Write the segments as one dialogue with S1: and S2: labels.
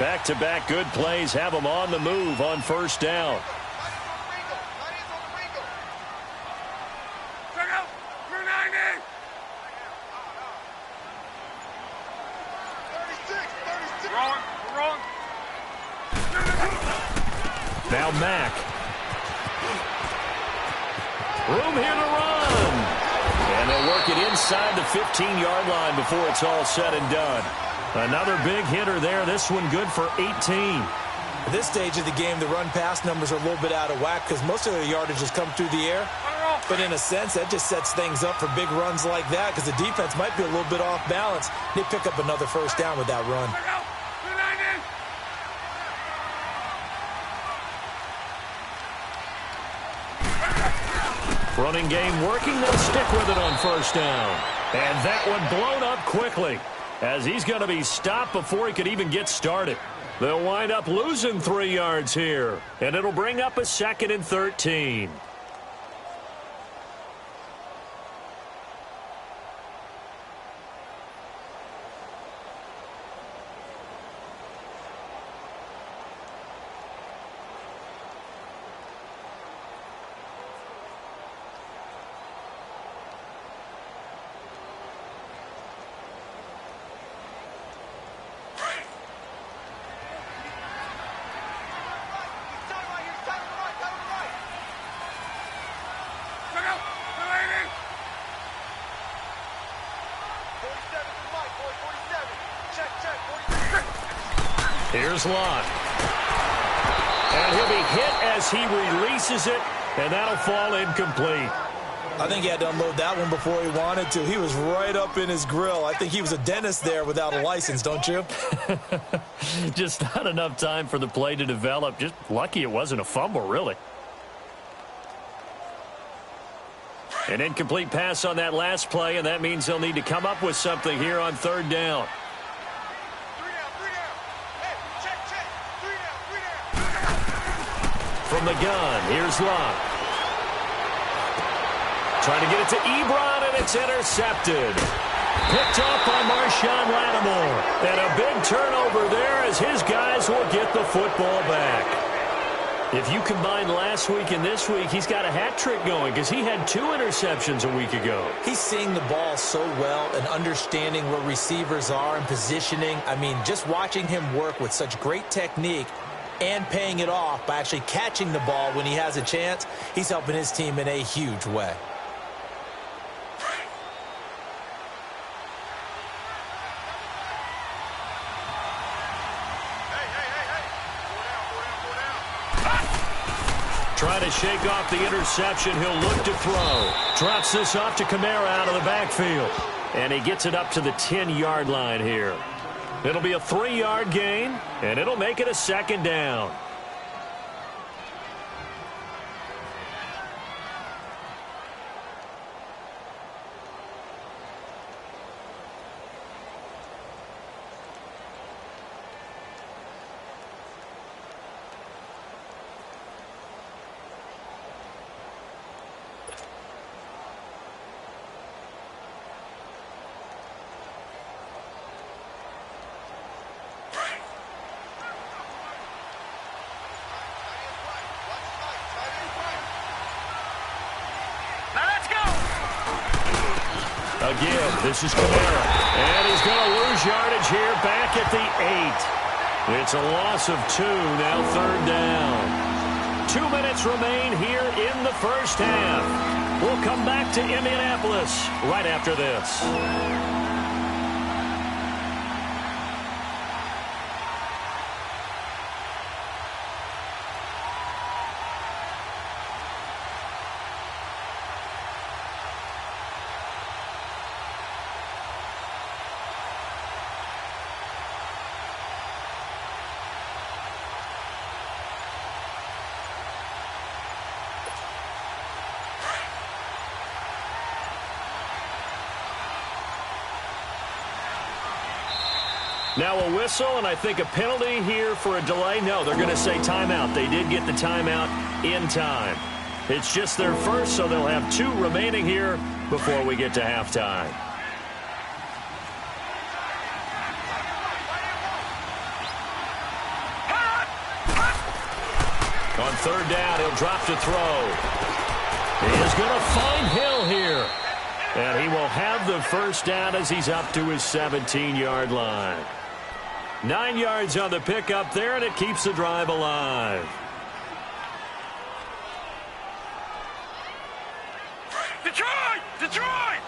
S1: Back-to-back good plays have them on the move on first down. Now Mack. Room here to run. And they'll work it inside the 15-yard line before it's all said and done. Another big hitter there. This one good for 18.
S2: At this stage of the game, the run-pass numbers are a little bit out of whack because most of their yardage has come through the air. But in a sense, that just sets things up for big runs like that because the defense might be a little bit off balance. They pick up another first down with that run.
S1: Running game working. They'll stick with it on first down. And that one blown up quickly as he's going to be stopped before he could even get started. They'll wind up losing 3 yards here. And it'll bring up a 2nd and 13. Here's Lott. And he'll be hit as he releases it, and that'll fall incomplete.
S2: I think he had to unload that one before he wanted to. He was right up in his grill. I think he was a dentist there without a license, don't you?
S1: Just not enough time for the play to develop. Just lucky it wasn't a fumble, really. An incomplete pass on that last play, and that means they'll need to come up with something here on third down. From the gun, here's Lott. Trying to get it to Ebron, and it's intercepted. Picked off by Marshawn Lattimore. And a big turnover there as his guys will get the football back. If you combine last week and this week, he's got a hat trick going because he had 2 interceptions a week ago.
S2: He's seeing the ball so well and understanding where receivers are and positioning. I mean, just watching him work with such great technique and paying it off by actually catching the ball when he has a chance, he's helping his team in a huge way.
S1: Trying to shake off the interception. He'll look to throw. Drops this off to Kamara out of the backfield. And he gets it up to the 10-yard line here. It'll be a 3-yard gain, and it'll make it a 2nd down. Again, this is Kamara. And he's going to lose yardage here back at the 8. It's a loss of 2, now 3rd down. 2 minutes remain here in the first half. We'll come back to Indianapolis right after this. Now a whistle, and I think a penalty here for a delay. No, they're going to say timeout. They did get the timeout in time. It's just their first, so they'll have 2 remaining here before we get to halftime. On third down, he'll drop to throw. He is going to find Hill here. And he will have the first down as he's up to his 17-yard line. 9 yards on the pickup there, and it keeps the drive alive.
S3: Detroit! Detroit!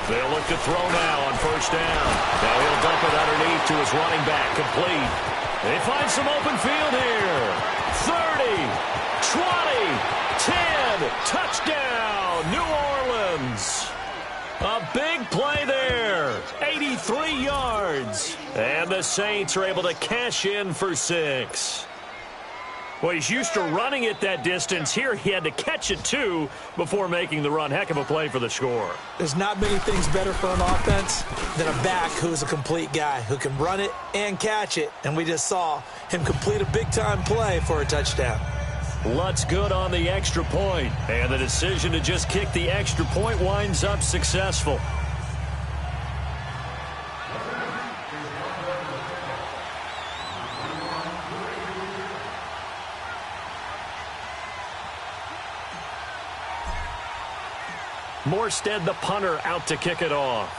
S1: They'll look to throw now on first down. Now he'll dump it underneath to his running back, complete. They find some open field here. 30, 20, 10, touchdown, New Orleans. A big play there, 83 yards. And the Saints are able to cash in for 6. Well, he's used to running it that distance. Here he had to catch it, too, before making the run. Heck of a play for the score.
S2: There's not many things better for an offense than a back who's a complete guy who can run it and catch it. And we just saw him complete a big-time play for a touchdown.
S1: Lutz good on the extra point. And the decision to just kick the extra point winds up successful. Morstead, the punter, out to kick it off.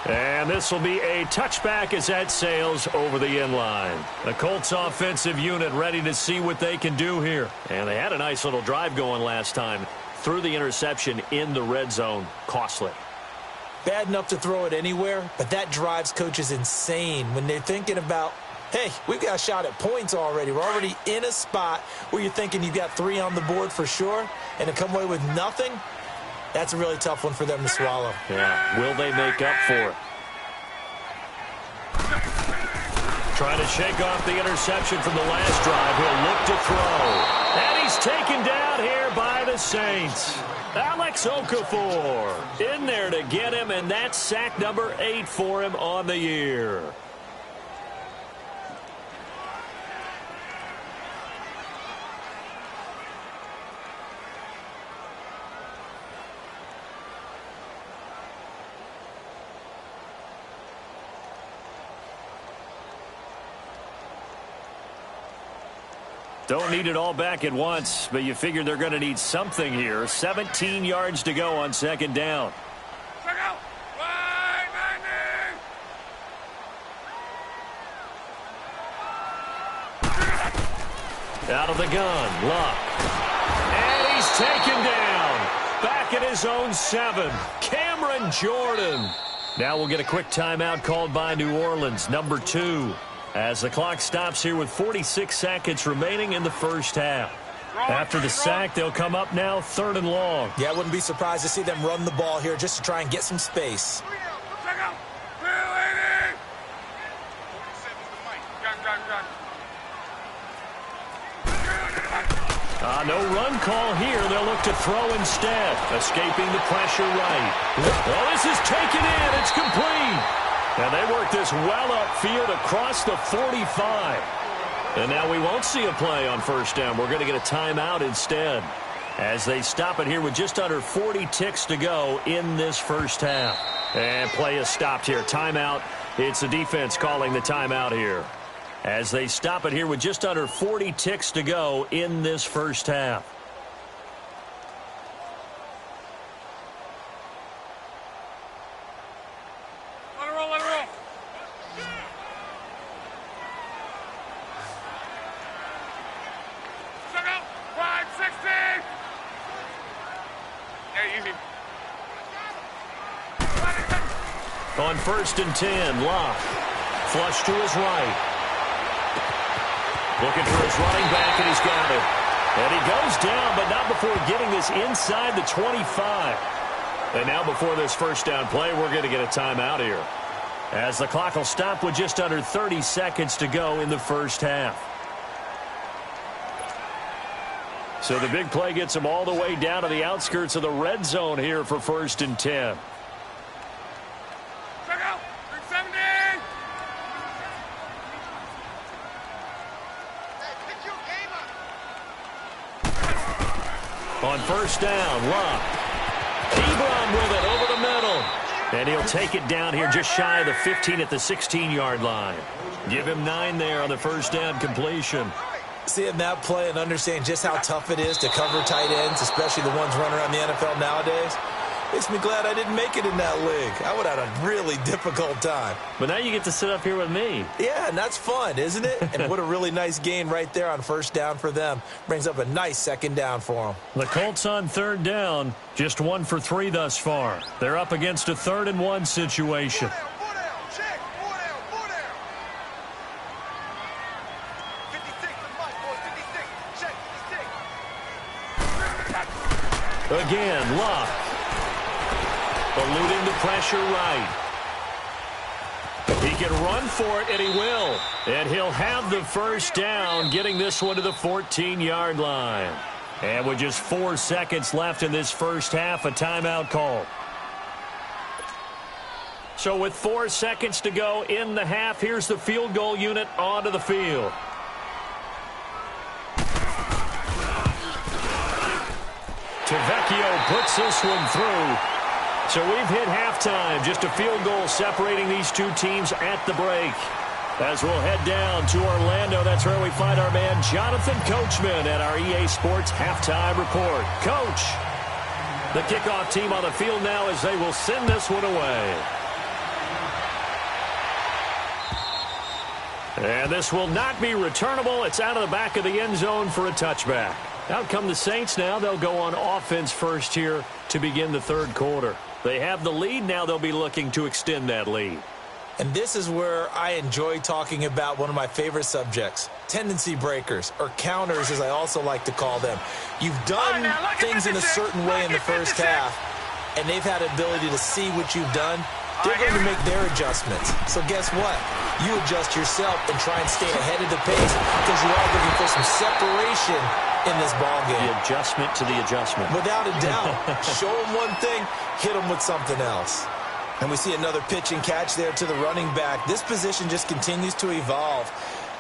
S1: And this will be a touchback as that sails over the inline. The Colts offensive unit ready to see what they can do here. And they had a nice little drive going last time. Threw the interception in the red zone. Costly.
S2: Bad enough to throw it anywhere, but that drives coaches insane when they're thinking about, hey, we've got a shot at points already. We're already in a spot where you're thinking you've got 3 on the board for sure, and to come away with nothing, that's a really tough one for them to swallow.
S1: Yeah, will they make up for it? Trying to shake off the interception from the last drive. He'll look to throw. And he's taken down here by the Saints. Alex Okafor in there to get him, and that's sack number 8 for him on the year. Don't need it all back at once, but you figure they're going to need something here. 17 yards to go on second down.
S3: Check out! Wide 90!
S1: Out of the gun, Luck. And he's taken down. Back at his own 7. Cameron Jordan. Now we'll get a quick timeout called by New Orleans, number 2. As the clock stops here with 46 seconds remaining in the first half. After the sack, they'll come up now 3rd and long.
S2: Yeah, I wouldn't be surprised to see them run the ball here just to try and get some space.
S3: Check out! 280! 47's the mic. Gun.
S1: No run call here. They'll look to throw instead. Escaping the pressure right. Well, this is taken in. It's complete. And they work this well upfield across the 45. And now we won't see a play on first down. We're going to get a timeout instead as they stop it here with just under 40 ticks to go in this first half. And play is stopped here. Timeout. It's the defense calling the timeout here as they stop it here with just under 40 ticks to go in this first half. On 1st and 10, Locke. Flush to his right. Looking for his running back, and he's got it. And he goes down, but not before getting this inside the 25. And now before this first down play, we're going to get a timeout here, as the clock will stop with just under 30 seconds to go in the first half. So the big play gets them all the way down to the outskirts of the red zone here for 1st and 10. On first down, Luck. Ebron with it over the middle. And he'll take it down here just shy of the 15 at the 16-yard line. Give him 9 there on the first down completion.
S2: Seeing that play and understand just how tough it is to cover tight ends, especially the ones running around the NFL nowadays, makes me glad I didn't make it in that league. I would have had a really difficult time.
S1: But now you get to sit up here with me.
S2: Yeah, and that's fun, isn't it? And what a really nice gain right there on first down for them. Brings up a nice second down for them.
S1: The Colts on third down, just 1 for 3 thus far. They're up against a 3rd and 1 situation. Again, Luck. Eluding the pressure right. He can run for it, and he will. And he'll have the first down, getting this one to the 14-yard line. And with just 4 seconds left in this first half, a timeout call. So with 4 seconds to go in the half, here's the field goal unit onto the field. Tavecchio puts this one through. So we've hit halftime. Just a field goal separating these two teams at the break. As we'll head down to Orlando, that's where we find our man Jonathan Coachman at our EA Sports Halftime Report. Coach, the kickoff team on the field now as they will send this one away. And this will not be returnable. It's out of the back of the end zone for a touchback. Out come the Saints now. They'll go on offense first here to begin the third quarter. They have the lead. Now they'll be looking to extend that lead.
S2: And this is where I enjoy talking about one of my favorite subjects, tendency breakers, or counters as I also like to call them. You've done things in a certain way in the first half, and they've had the ability to see what you've done. They're going to make their adjustments. So guess what? You adjust yourself and try and stay ahead of the pace because you are looking for some separation in this ball game.
S1: The adjustment to the adjustment.
S2: Without a doubt. Show them one thing, hit them with something else. And we see another pitch and catch there to the running back. This position just continues to evolve.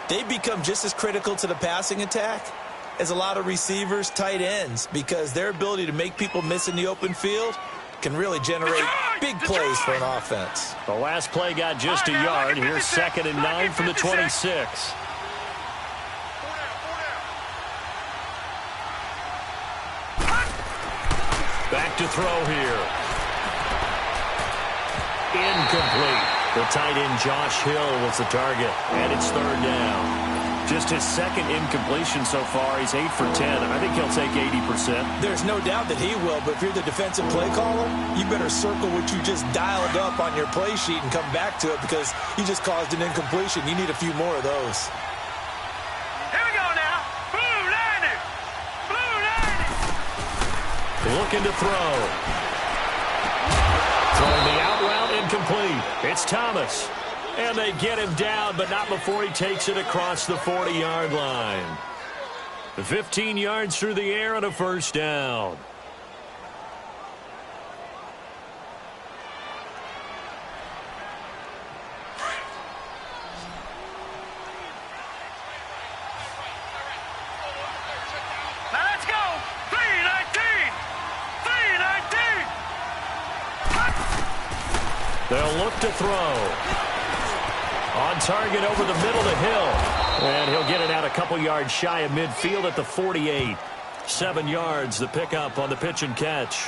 S2: They become just as critical to the passing attack as a lot of receivers, tight ends, because their ability to make people miss in the open field can really generate big plays for an offense.
S1: The last play got just a yard. Here's 2nd and 9 from the 26. Back to throw here. Incomplete. The tight end Josh Hill was the target, and it's 3rd down. Just his 2nd incompletion so far. He's 8 for 10. I think he'll take 80%.
S2: There's no doubt that he will, but if you're the defensive play caller, you better circle what you just dialed up on your play sheet and come back to it because you just caused an incompletion. You need a few more of those.
S3: Here we go now. Blue 90. Blue 90.
S1: Looking to throw. Throwing the out route, incomplete. It's Thomas. And they get him down, but not before he takes it across the 40-yard line. 15 yards through the air on a first down.
S3: Now let's go. 319. 319.
S1: They'll look to throw. On target over the middle to Hill. And he'll get it out a couple yards shy of midfield at the 48. 7 yards, the pickup on the pitch and catch.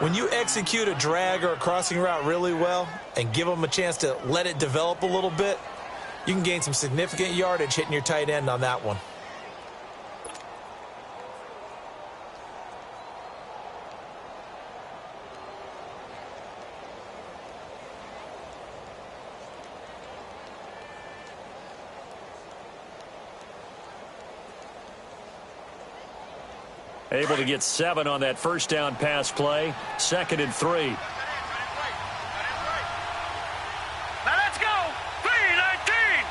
S2: When you execute a drag or a crossing route really well and give them a chance to let it develop a little bit, you can gain some significant yardage hitting your tight end on that one.
S1: Able to get 7 on that first down pass play. 2nd and 3.
S3: Now let's go. 319.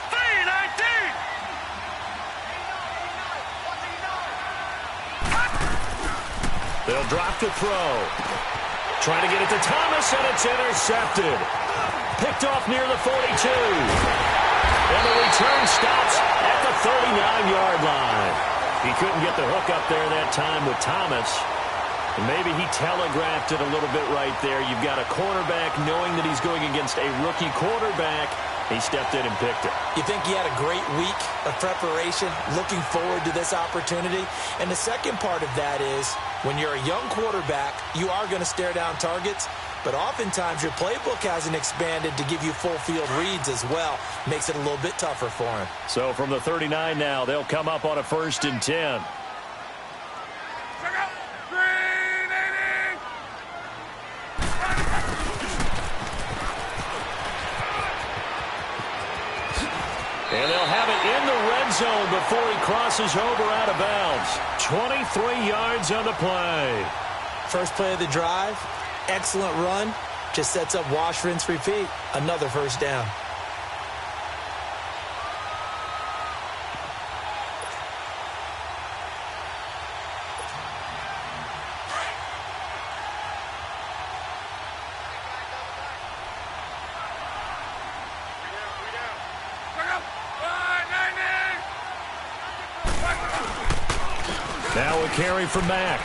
S3: 319.
S1: They'll drop to throw. Trying to get it to Thomas, and it's intercepted. Picked off near the 42. And the return stops at the 39-yard line. He couldn't get the hook up there that time with Thomas. And maybe he telegraphed it a little bit right there. You've got a cornerback knowing that he's going against a rookie quarterback. He stepped in and picked it.
S2: You think he had a great week of preparation, looking forward to this opportunity? And the second part of that is, when you're a young quarterback, you are going to stare down targets, but oftentimes your playbook hasn't expanded to give you full field reads as well. Makes it a little bit tougher for him.
S1: So from the 39 now, they'll come up on a 1st and 10. And they'll have it in the red zone before he crosses over out of bounds. 23 yards on the play.
S2: First play of the drive, excellent run. Just sets up wash, rinse, repeat. Another first down.
S1: Now a carry from Mack.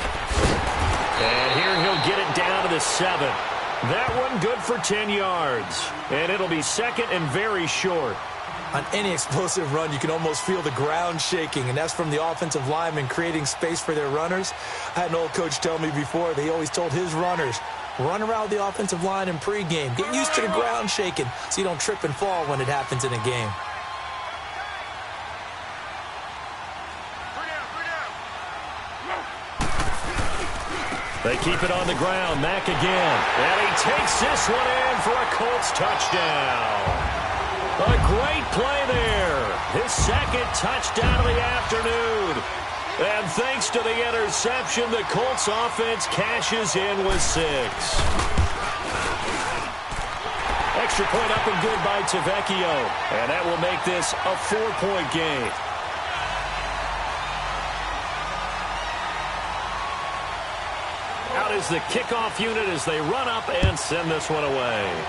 S1: And here he'll get it down to the 7. That one good for 10 yards. And it'll be 2nd and very short.
S2: On any explosive run, you can almost feel the ground shaking, and that's from the offensive linemen creating space for their runners. I had an old coach tell me before, they always told his runners, run around the offensive line in pregame. Get used to the ground shaking so you don't trip and fall when it happens in a game.
S1: They keep it on the ground. Mack again. And he takes this one in for a Colts touchdown. A great play there. His 2nd touchdown of the afternoon. And thanks to the interception, the Colts offense cashes in with 6. Extra point up and good by Tavecchio. And that will make this a 4-point game. Out is the kickoff unit as they run up and send this one away.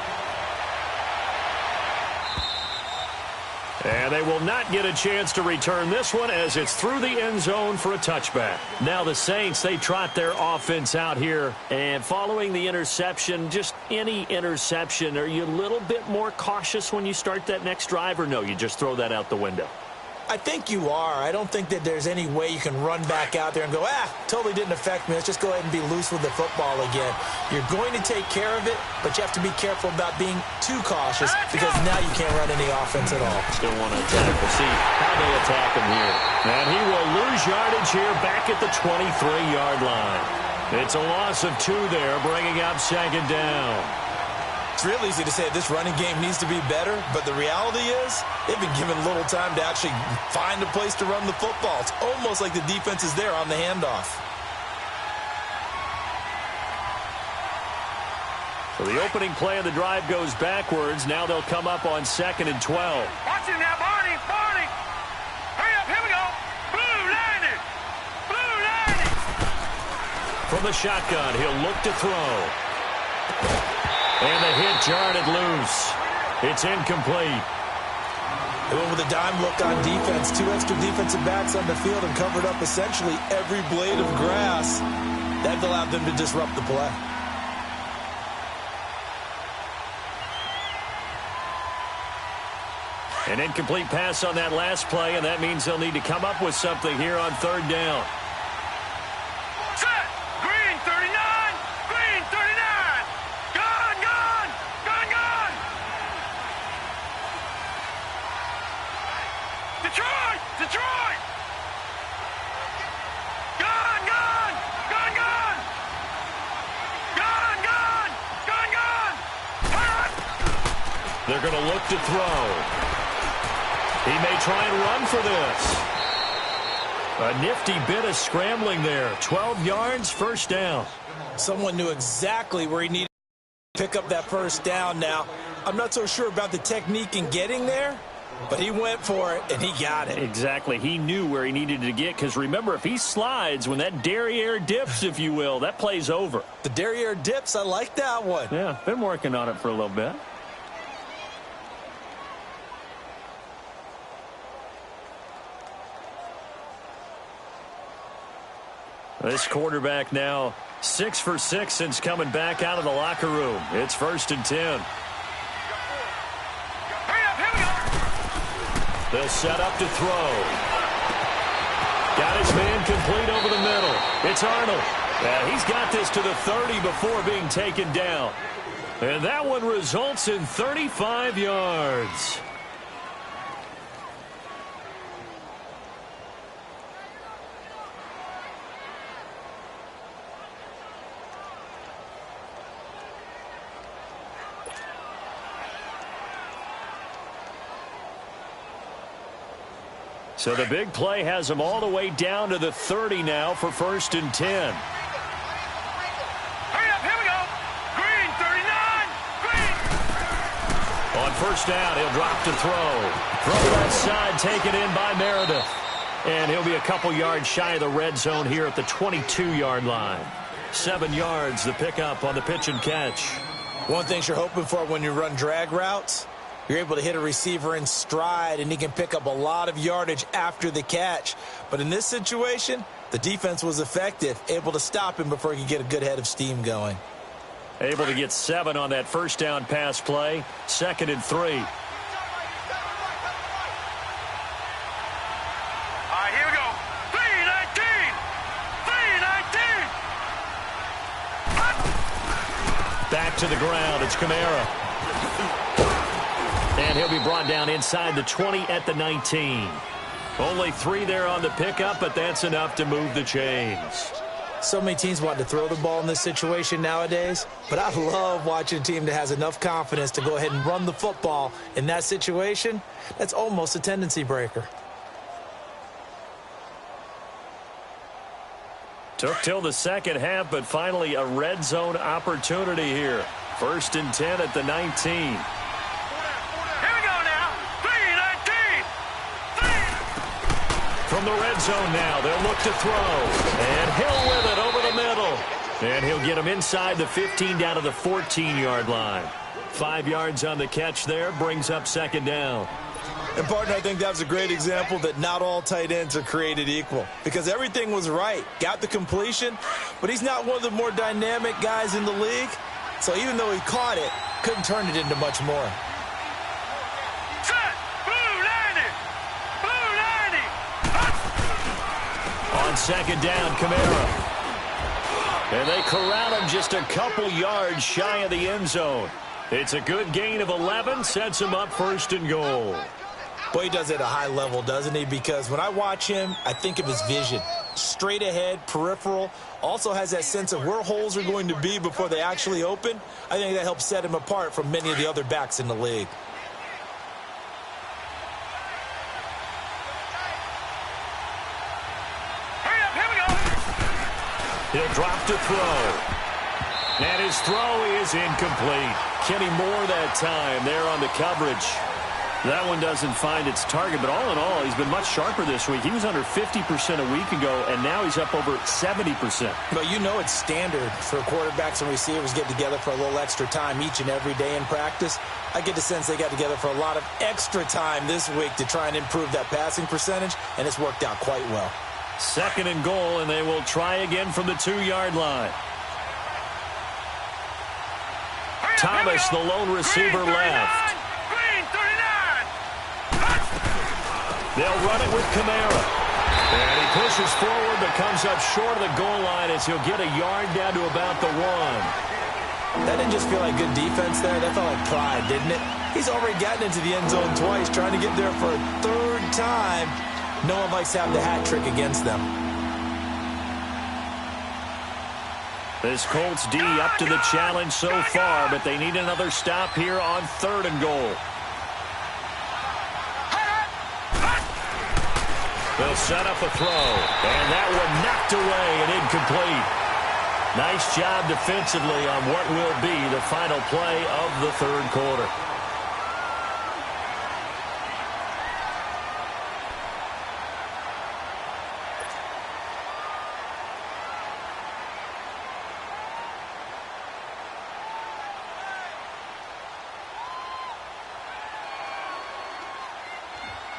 S1: And they will not get a chance to return this one as it's through the end zone for a touchback. Now the Saints, they trot their offense out here. And following the interception, just any interception, are you a little bit more cautious when you start that next drive, or no, you just throw that out the window?
S2: I think you are. I don't think that there's any way you can run back out there and go, totally didn't affect me. Let's just go ahead and be loose with the football again. You're going to take care of it, but you have to be careful about being too cautious because now you can't run any offense at all.
S1: Still want to attack. We'll see how they attack him here. And he will lose yardage here back at the 23-yard line. It's a loss of 2 there, bringing up 2nd down.
S2: It's real easy to say this running game needs to be better, but the reality is they've been given little time to actually find a place to run the football. It's almost like the defense is there on the handoff.
S1: So the opening play of the drive goes backwards. Now they'll come up on 2nd and 12.
S3: Watch it now, Barney. Barney. Hurry up. Here we go. Blue landed. Blue landed.
S1: From the shotgun, he'll look to throw. And the hit jarred it loose. It's incomplete.
S2: They went with a dime look on defense. 2 extra defensive backs on the field and covered up essentially every blade of grass. That allowed them to disrupt the play.
S1: An incomplete pass on that last play, and that means they'll need to come up with something here on 3rd down.
S3: Set. Green 39. Green 39. Gone, gone. Gone, gone. Detroit. Detroit. Gone, gone. Gone, gone. Gone, gone. Gone, gone. Hot.
S1: They're going to look to throw. He may try and run for this. A nifty bit of scrambling there. 12 yards, 1st down.
S2: Someone knew exactly where he needed to pick up that 1st down now. I'm not so sure about the technique in getting there, but he went for it, and he got it.
S1: Exactly. He knew where he needed to get, because remember, if he slides, when that derriere dips, if you will, that play's over.
S2: The derriere dips, I like that one.
S1: Yeah, been working on it for a little bit. This quarterback now 6 for 6 since coming back out of the locker room. It's 1st and 10. They'll set up to throw. Got his man complete over the middle. It's Arnold. He's got this to the 30 before being taken down. And that one results in 35 yards. So the big play has them all the way down to the 30 now for 1st and 10.
S3: Hurry up, here we go. Green, 39. Green.
S1: On 1st down, he'll drop to throw. Throw left side, taken in by Meredith. And he'll be a couple yards shy of the red zone here at the 22-yard line. 7 yards, the pickup on the pitch and catch.
S2: One thing you're hoping for when you run drag routes, you're able to hit a receiver in stride, and he can pick up a lot of yardage after the catch. But in this situation, the defense was effective, able to stop him before he could get a good head of steam going.
S1: Able to get 7 on that 1st down pass play. 2nd and 3.
S3: All right, here we go. 3-19. 3-19.
S1: Back to the ground. It's Kamara. And he'll be brought down inside the 20 at the 19. Only 3 there on the pickup, but that's enough to move the chains.
S2: So many teams want to throw the ball in this situation nowadays, but I love watching a team that has enough confidence to go ahead and run the football. In that situation, that's almost a tendency breaker.
S1: Took till the second half, but finally a red zone opportunity here. 1st and 10 at the 19. From the red zone now, they'll look to throw. And Hill with it over the middle. And he'll get him inside the 15 down to the 14-yard line. 5 yards on the catch there, brings up 2nd down.
S2: And, partner, I think that was a great example that not all tight ends are created equal. Because everything was right. Got the completion, but he's not one of the more dynamic guys in the league. So even though he caught it, couldn't turn it into much more.
S1: On 2nd down, Kamara. And they corral him just a couple yards shy of the end zone. It's a good gain of 11, sets him up 1st and goal.
S2: Boy, he does it at a high level, doesn't he? Because when I watch him, I think of his vision. Straight ahead, peripheral, also has that sense of where holes are going to be before they actually open. I think that helps set him apart from many of the other backs in the league.
S1: He'll drop to throw. And his throw is incomplete. Kenny Moore that time there on the coverage. That one doesn't find its target, but all in all, he's been much sharper this week. He was under 50% a week ago, and now he's up over 70%.
S2: But you know it's standard for quarterbacks and receivers get together for a little extra time each and every day in practice. I get the sense they got together for a lot of extra time this week to try and improve that passing percentage, and it's worked out quite well.
S1: 2nd and goal, and they will try again from the 2-yard line. Thomas, the lone receiver, left. They'll run it with Kamara. And he pushes forward, but comes up short of the goal line as he'll get a yard down to about the 1.
S2: That didn't just feel like good defense there. That felt like pride, didn't it? He's already gotten into the end zone twice, trying to get there for a 3rd time. No one likes to have the hat trick against them.
S1: This Colts D up to the challenge so far, but they need another stop here on 3rd and goal. They'll set up a throw, and that one knocked away and incomplete. Nice job defensively on what will be the final play of the 3rd quarter.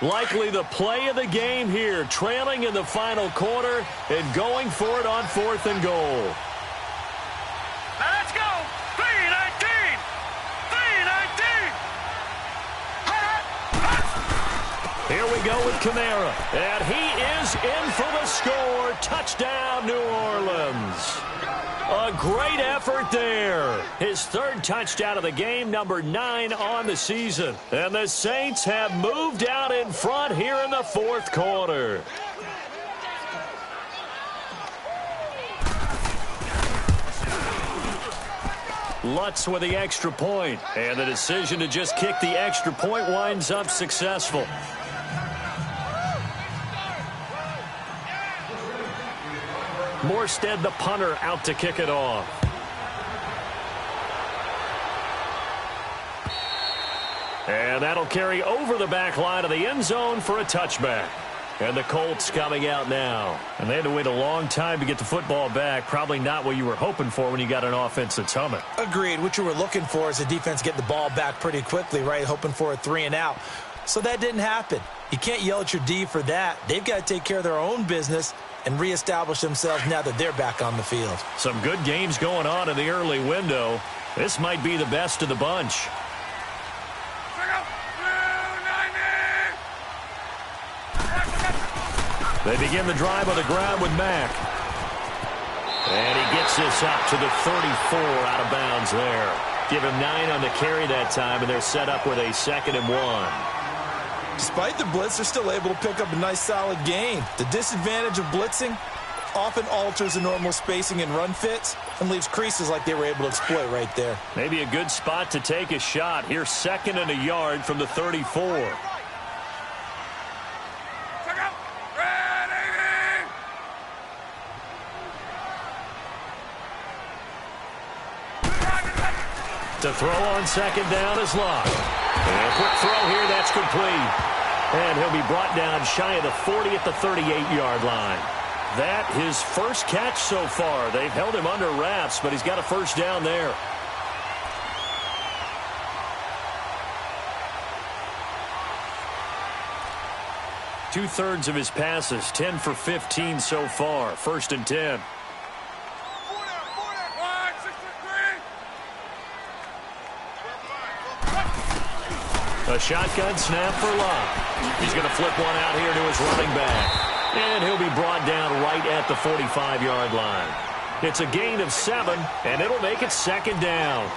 S1: Likely the play of the game here, trailing in the final quarter and going for it on 4th and goal.
S3: Now let's go. 3:19. 3:19.
S1: Here we go with Kamara. And he is in for the score. Touchdown, New Orleans. A great effort there. His 3rd touchdown of the game, number 9 on the season. And the Saints have moved out in front here in the 4th quarter. Lutz with the extra point. And the decision to just kick the extra point winds up successful. Morstead, the punter, out to kick it off. And that'll carry over the back line of the end zone for a touchback. And the Colts coming out now. And they had to wait a long time to get the football back. Probably not what you were hoping for when you got an offense that's humming.
S2: Agreed. What you were looking for is the defense getting the ball back pretty quickly, right? Hoping for a 3 and out. So that didn't happen. You can't yell at your D for that. They've got to take care of their own business and reestablish themselves now that they're back on the field.
S1: Some good games going on in the early window. This might be the best of the bunch. They begin the drive on the ground with Mack. And he gets this up to the 34 out of bounds there. Give him 9 on the carry that time, and they're set up with a 2nd and 1.
S2: Despite the blitz, they're still able to pick up a nice solid gain. The disadvantage of blitzing often alters the normal spacing and run fits and leaves creases like they were able to exploit right there.
S1: Maybe a good spot to take a shot. Here's 2nd and a yard from the 34. To throw on 2nd down is Locke. And a quick throw here, that's complete. And he'll be brought down shy of the 40 at the 38-yard line. That his first catch so far. They've held him under wraps, but he's got a first down there. Two-thirds of his passes, 10 for 15 so far. 1st and 10. A shotgun snap for Locke. He's going to flip one out here to his running back. And he'll be brought down right at the 45-yard line. It's a gain of 7, and it'll make it 2nd down.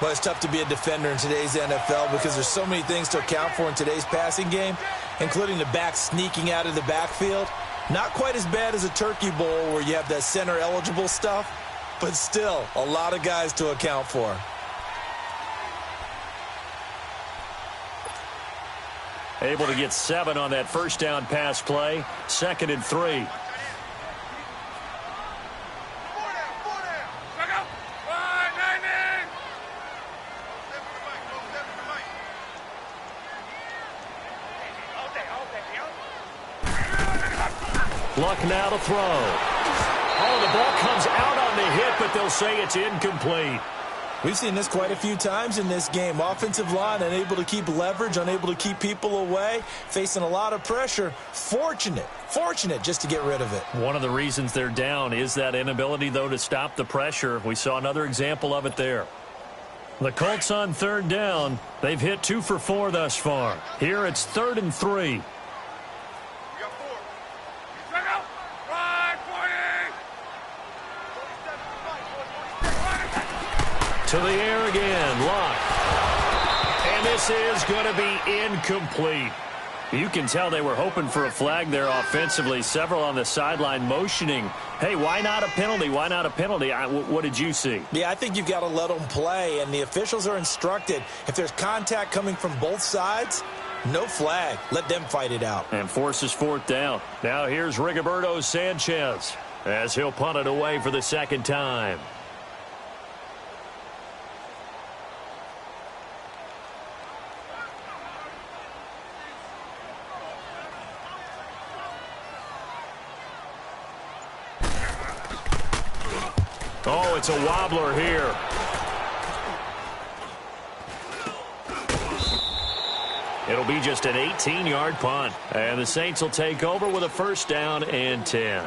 S2: Well, it's tough to be a defender in today's NFL because there's so many things to account for in today's passing game, including the back sneaking out of the backfield. Not quite as bad as a turkey bowl where you have that center-eligible stuff, but still a lot of guys to account for.
S1: Able to get 7 on that first down pass play. 2nd and 3. Luck now to throw. Oh, the ball comes out on the hit, but they'll say it's incomplete.
S2: We've seen this quite a few times in this game. Offensive line unable to keep leverage, unable to keep people away, facing a lot of pressure. Fortunate just to get rid of it.
S1: One of the reasons they're down is that inability, though, to stop the pressure. We saw another example of it there. The Colts on 3rd down. They've hit 2 for 4 thus far. Here it's 3rd and 3. To the air again, Locke. And this is going to be incomplete. You can tell they were hoping for a flag there offensively. Several on the sideline motioning, hey, why not a penalty? Why not a penalty? What did you see?
S2: Yeah, I think you've got to let them play, and the officials are instructed. If there's contact coming from both sides, no flag. Let them fight it out.
S1: And forces 4th down. Now here's Rigoberto Sanchez as he'll punt it away for the 2nd time. Oh, it's a wobbler here. It'll be just an 18-yard punt. And the Saints will take over with a first down and 10.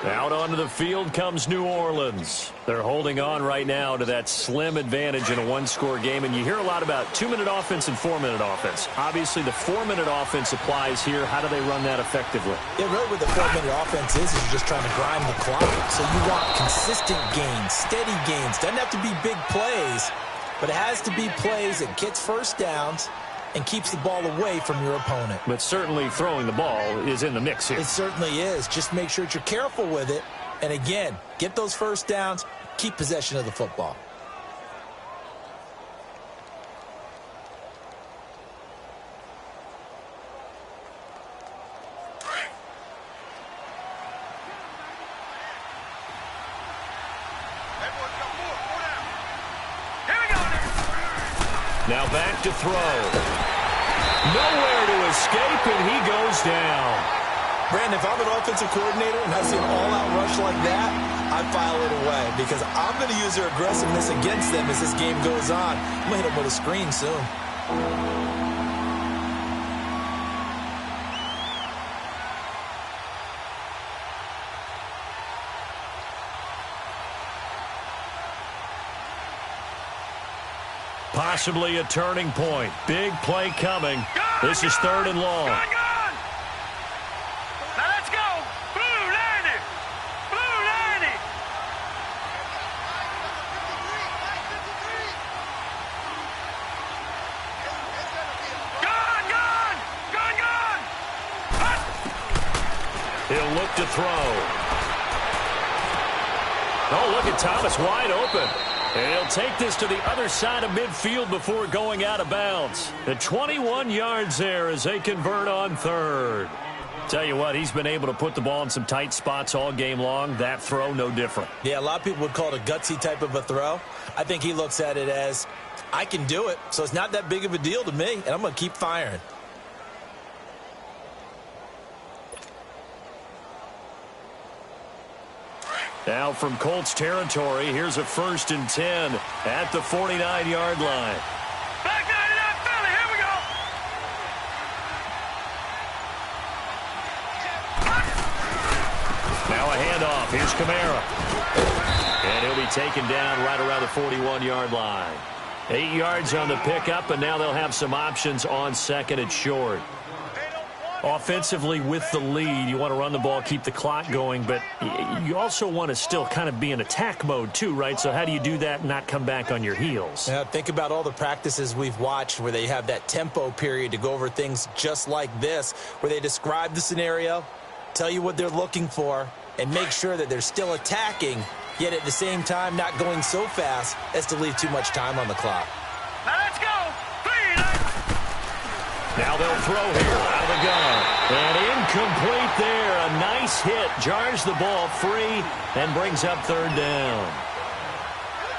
S1: Out onto the field comes New Orleans. They're holding on right now to that slim advantage in a one-score game. And you hear a lot about 2-minute offense and 4-minute offense. Obviously, the 4-minute offense applies here. How do they run that effectively?
S2: Yeah, really what the 4-minute offense is you're just trying to grind the clock. So you want consistent gains, steady gains. Doesn't have to be big plays, but it has to be plays that gets first downs and keeps the ball away from your opponent.
S1: But certainly throwing the ball is in the mix here.
S2: It certainly is. Just make sure that you're careful with it. And again, get those first downs, keep possession of the football.
S1: Now back to throw. Nowhere to escape, and he goes down.
S2: Brandon, if I'm an offensive coordinator and I see an all-out rush like that, I file it away because I'm going to use their aggressiveness against them as this game goes on. I'm going to hit them with a screen soon.
S1: Possibly a turning point. Big play coming. This is 3rd and long.
S3: Now let's go. Blue line it. Blue line it. Gone.
S1: He'll look to throw. Oh, look at Thomas wide open. And he'll take this to the other side of midfield before going out of bounds. The 21 yards there as they convert on 3rd. Tell you what, he's been able to put the ball in some tight spots all game long. That throw, no different.
S2: Yeah, a lot of people would call it a gutsy type of a throw. I think he looks at it as, I can do it, so it's not that big of a deal to me, and I'm going to keep firing.
S1: Now from Colts territory, here's a 1st and 10 at the 49-yard line.
S3: Back nine and out, Philly. Here we go.
S1: Now a handoff. Here's Kamara. And he'll be taken down right around the 41-yard line. 8 yards on the pickup, and now they'll have some options on 2nd and short. Offensively with the lead, you want to run the ball, keep the clock going, but you also want to still kind of be in attack mode too, right? So how do you do that and not come back on your heels?
S2: Now, think about all the practices we've watched where they have that tempo period to go over things just like this, where they describe the scenario, tell you what they're looking for, and make sure that they're still attacking, yet at the same time not going so fast as to leave too much time on the clock.
S3: Now let's go.
S1: Now they'll throw here out of the gun. And incomplete there. A nice hit. Jars the ball free and brings up 3rd down.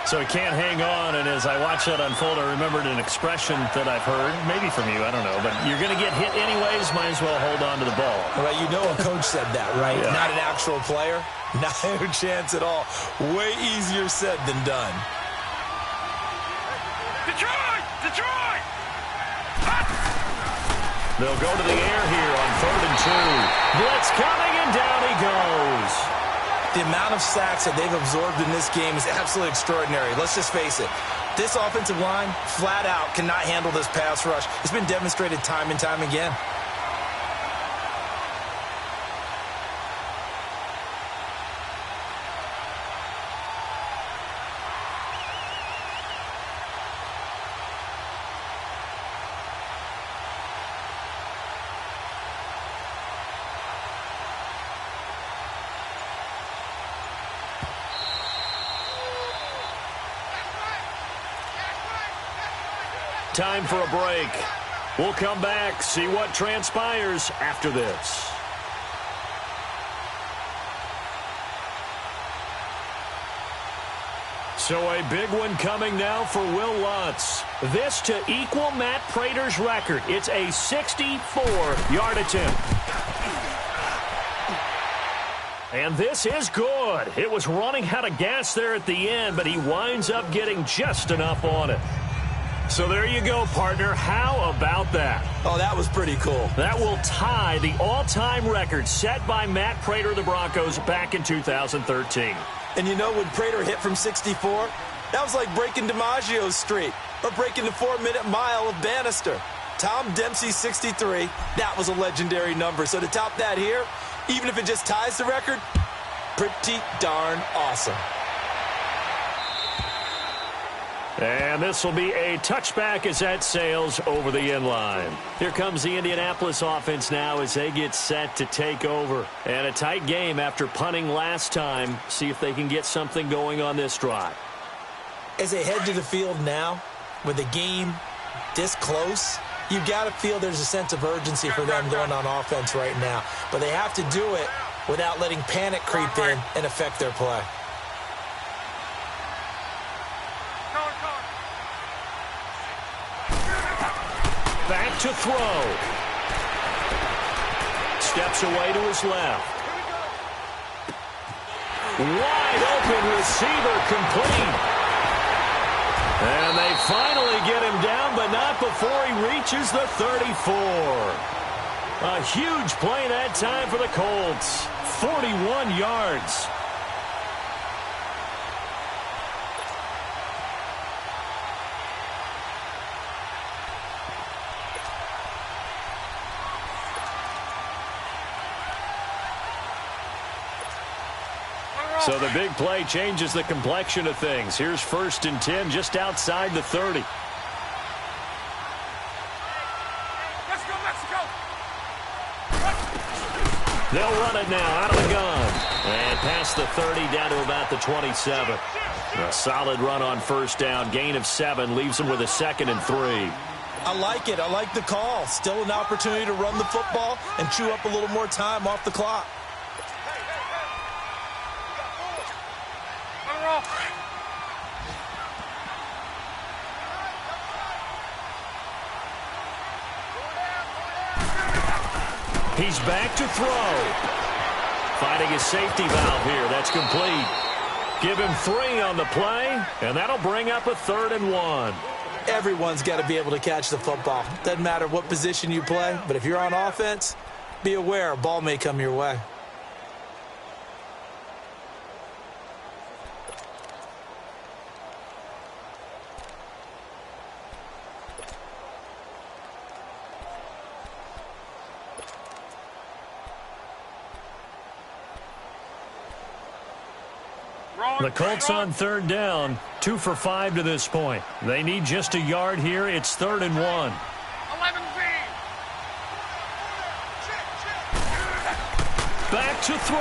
S1: So he can't hang on. And as I watch that unfold, I remembered an expression that I've heard, maybe from you, I don't know. But you're going to get hit anyways. Might as well hold on to the ball.
S2: Well, you know a coach said that, right?
S1: Yeah.
S2: Not an actual player. Not a chance at all. Way easier said than done.
S3: Detroit!
S1: They'll go to the air here on 3rd and 2. Blitz coming, and down he goes.
S2: The amount of sacks that they've absorbed in this game is absolutely extraordinary. Let's just face it. This offensive line, flat out, cannot handle this pass rush. It's been demonstrated time and time again.
S1: Time for a break. We'll come back, see what transpires after this. So a big one coming now for Will Lutz. This to equal Matt Prater's record. It's a 64-yard attempt. And this is good. It was running out of gas there at the end, but he winds up getting just enough on it. So there you go, partner. How about that?
S2: Oh, that was pretty cool.
S1: That will tie the all-time record set by Matt Prater of the Broncos back in 2013.
S2: And you know, when Prater hit from 64, that was like breaking DiMaggio's streak or breaking the 4-minute mile of Bannister. Tom Dempsey's 63, that was a legendary number. So to top that here, even if it just ties the record, pretty darn awesome.
S1: And this will be a touchback as that sails over the end line. Here comes the Indianapolis offense now as they get set to take over. And a tight game after punting last time. See if they can get something going on this drive.
S2: As they head to the field now, with the game this close, you've got to feel there's a sense of urgency for them going on offense right now. But they have to do it without letting panic creep in and affect their play.
S1: Back to throw. Steps away to his left. Wide open receiver complete. And they finally get him down, but not before he reaches the 34. A huge play that time for the Colts. 41 yards. So the big play changes the complexion of things. Here's 1st and 10 just outside the 30.
S3: Let's go, Mexico!
S1: They'll run it now out of the gun. And past the 30 down to about the 27. A solid run on 1st down. Gain of 7 leaves them with a 2nd and 3.
S2: I like it. I like the call. Still an opportunity to run the football and chew up a little more time off the clock.
S1: He's back to throw. Finding his safety valve here. That's complete. Give him 3 on the play, and that'll bring up a 3rd and 1.
S2: Everyone's got to be able to catch the football. Doesn't matter what position you play, but if you're on offense, be aware a ball may come your way.
S1: The Colts on 3rd down, 2 for 5 to this point. They need just a yard here. It's 3rd and 1.
S3: 11
S1: Back to throw.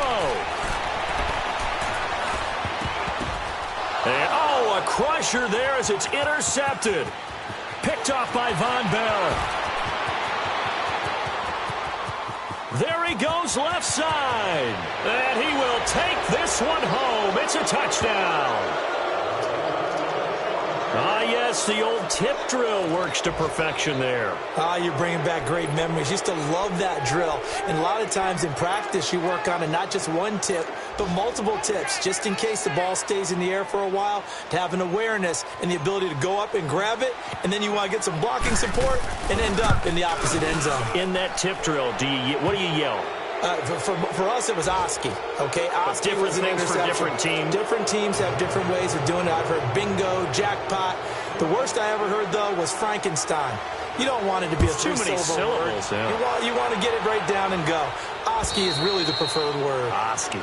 S1: And, oh, a crusher there as it's intercepted. Picked off by Von Bell. There he goes left side. And he will take this one home. It's a touchdown. Ah, yes, the old tip drill works to perfection there.
S2: Ah, you're bringing back great memories. Used to love that drill. And a lot of times in practice, you work on it, not just one tip, but multiple tips, just in case the ball stays in the air for a while, to have an awareness and the ability to go up and grab it, and then you want to get some blocking support and end up in the opposite end zone.
S1: In that tip drill, what do you yell?
S2: For us, it was Oski. Okay, Oski
S1: different
S2: was an
S1: things for
S2: interception.
S1: different teams.
S2: Different teams have different ways of doing it. I've heard bingo, jackpot. The worst I ever heard, though, was Frankenstein. You don't want it to be a
S1: too many
S2: syllable word.
S1: Yeah.
S2: You want to get it right down and go. Oski is really the preferred word.
S1: Oski.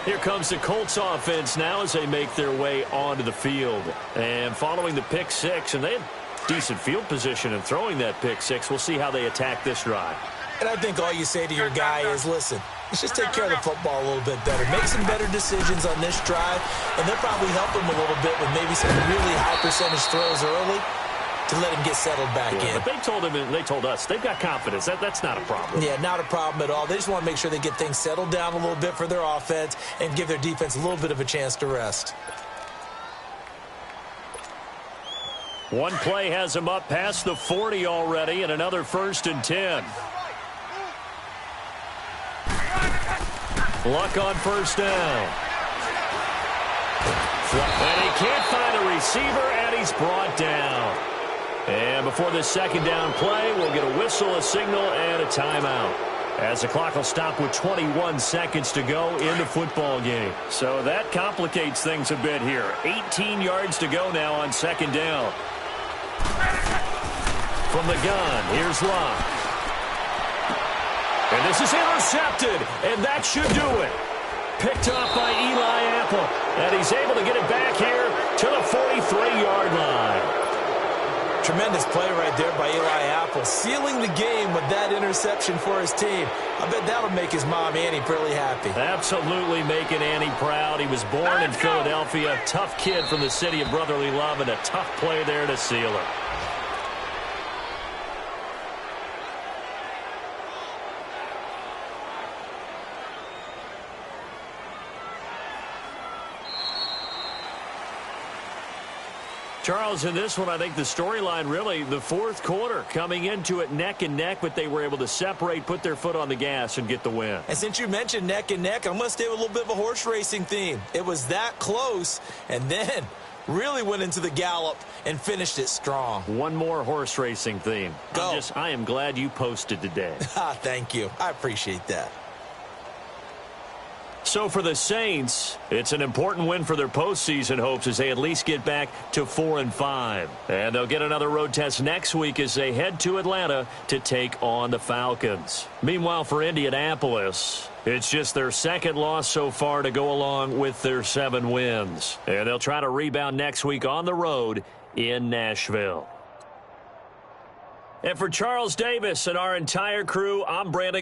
S1: Here comes the Colts offense now as they make their way onto the field. And following the pick six, and they had decent field position in throwing that pick six. We'll see how they attack this drive.
S2: And I think all you say to your guy is, listen, let's just take care of the football a little bit better. Make some better decisions on this drive, and they'll probably help him a little bit with maybe some really high percentage throws early to let him get settled back in.
S1: But they told him, and they told us, they've got confidence. That's not a problem.
S2: Yeah, not a problem at all. They just want to make sure they get things settled down a little bit for their offense and give their defense a little bit of a chance to rest.
S1: One play has him up past the 40 already, and another 1st and 10. Luck on 1st down. And he can't find a receiver, and he's brought down. And before this second down play, we'll get a whistle, a signal, and a timeout, as the clock will stop with 21 seconds to go in the football game. So that complicates things a bit here. 18 yards to go now on second down. From the gun, here's Locke. And this is intercepted, and that should do it. Picked off by Eli Apple, and he's able to get it back here to the 43-yard line.
S2: Tremendous play right there by Eli Apple, sealing the game with that interception for his team. I bet that'll make his mom, Annie, pretty happy.
S1: Absolutely making Annie proud. He was born in Philadelphia, tough kid from the city of brotherly love, and a tough play there to seal it. Charles, in this one, I think the storyline really, the fourth quarter, coming into it neck and neck, but they were able to separate, put their foot on the gas, and get the win.
S2: And since you mentioned neck and neck, I'm going to stay with a little bit of a horse racing theme. It was that close, and then really went into the gallop and finished it strong.
S1: One more horse racing theme.
S2: Go.
S1: I am glad you posted today.
S2: Thank you. I appreciate that.
S1: So for the Saints, it's an important win for their postseason hopes as they at least get back to 4-5. And they'll get another road test next week as they head to Atlanta to take on the Falcons. Meanwhile, for Indianapolis, it's just their second loss so far to go along with their 7 wins. And they'll try to rebound next week on the road in Nashville. And for Charles Davis and our entire crew, I'm Brandon